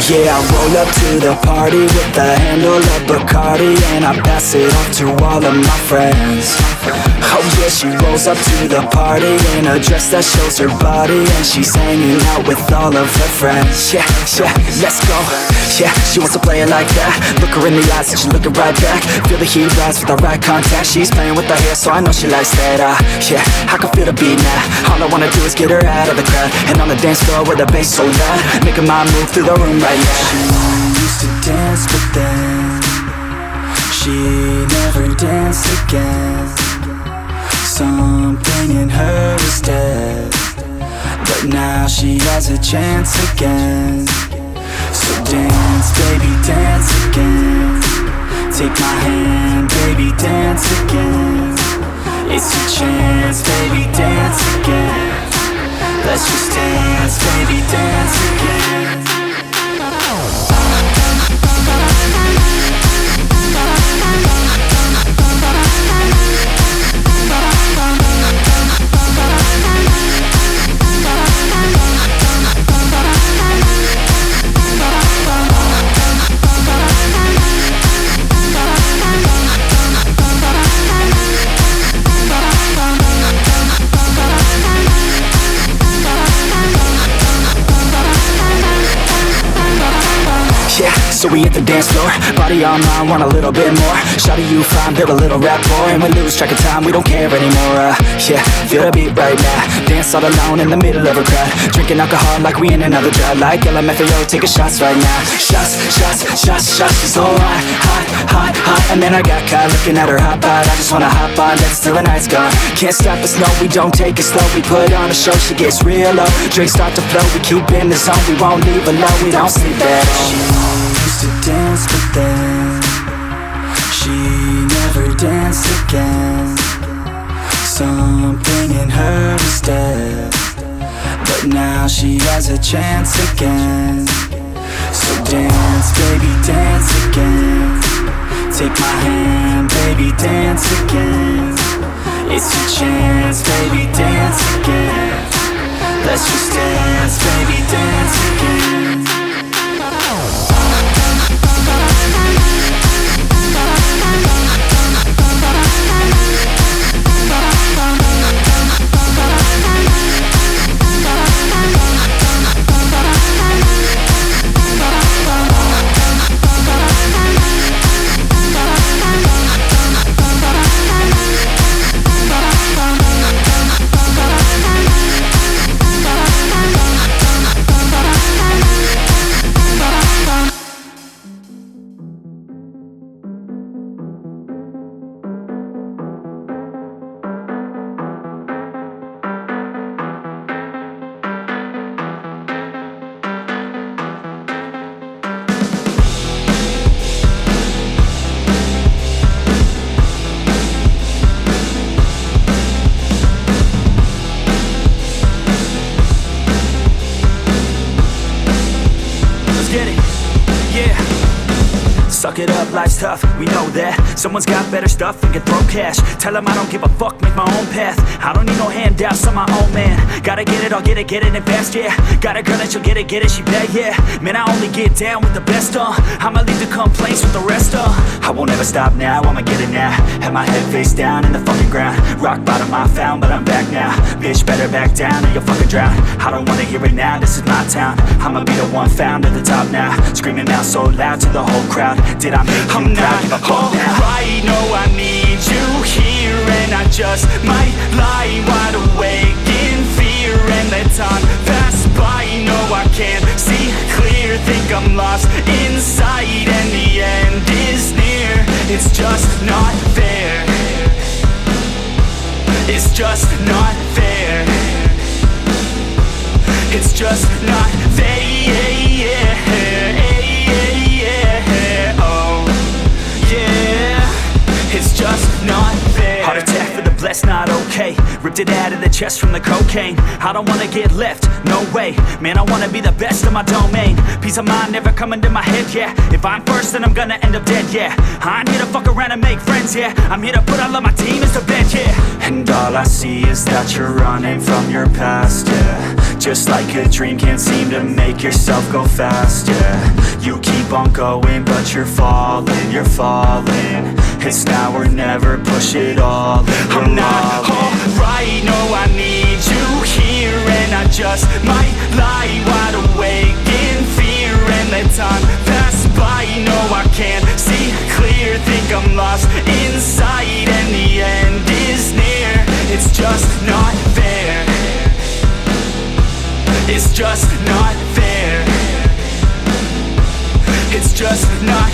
yeah, I roll up to the party with the handle of Bacardi, and I pass it off to all of my friends. Oh yeah, she rolls up to the party in a dress that shows her body, and she's hanging out with all of her friends. Yeah, yeah, let's go. Yeah, she wants to play it like that. Look her in the eyes and she's looking right back. Feel the heat rise with the right contact. She's playing with her hair, so I know she likes that. Yeah, I can feel the beat now. All I wanna do is get her out of the crowd, and on the dance floor with the bass so loud, making my move through the room right now. She used to dance, but then she never danced again. Something in her is dead, but now she has a chance again. So dance, baby, dance again. Take my hand, baby, dance again. It's your chance, baby, dance again. Let's just dance, baby, dance again. So we hit the dance floor, body on mine, want a little bit more. Shawty, you fine, build a little rapport, and we lose track of time, we don't care anymore. Yeah, feel the beat right now. Dance all alone in the middle of a crowd, drinking alcohol like we in another drought. Like LMFAO, taking shots right now. Shots, shots, shots, shots. She's so hot, hot, hot, hot. And then I got caught looking at her hot bod. I just wanna hop on, dance till the night's gone. Can't stop us, no, we don't take it slow. We put on a show, she gets real low. Drinks start to flow, we keep in the zone. We won't leave alone, we don't sleep at all. To dance, but then she never danced again. Something in her is dead, but now she has a chance again. So dance, baby, dance again. Take my hand, baby, dance again. It's your chance, baby, dance again. Let's just dance, baby, dance again. Suck it up, life's tough, we know that. Someone's got better stuff and can throw cash. Tell them I don't give a fuck, make my own path. I don't need no handouts, I'm my own man. Gotta get it, I'll get it in fast, yeah. Got a girl and she'll get it, she bad, yeah. Man, I only get down with the best, I'ma leave the complaints with the rest, I won't ever stop now, I'ma get it now. Have my head face down in the fucking ground. Rock bottom I found, but I'm back now. Bitch, better back down or you'll fucking drown. I don't wanna hear it now, this is my town. I'ma be the one found at the top now. Screaming out so loud to the whole crowd. Did I make you proud? Give a fuck now. Right, no, I need you here, and I just might lie wide awake in fear and let time pass by. No, I can't see clear, think I'm lost inside, and the end is near. It's just not fair. It's just not fair. It's just not fair. It's just not fair. Heart attack for the blessed, not okay. Rip Ripped it out of the chest from the cocaine. I don't wanna get left, no way. Man, I wanna be the best of my domain. Peace of mind never coming to my head, yeah. If I'm first, then I'm gonna end up dead, yeah. I ain't here to fuck around and make friends, yeah. I'm here to put all of my demons to bed, yeah. And all I see is that you're running from your past, yeah. Just like a dream, can't seem to make yourself go fast, yeah. You keep on going, but you're falling. It's now or never, push it all in. I'm not alright, no, I need you here. And I just might lie wide awake in fear. And let time pass by, no, I can't see clear. Think I'm lost inside and the end is near. It's just not fair. It's just not fair. It's just not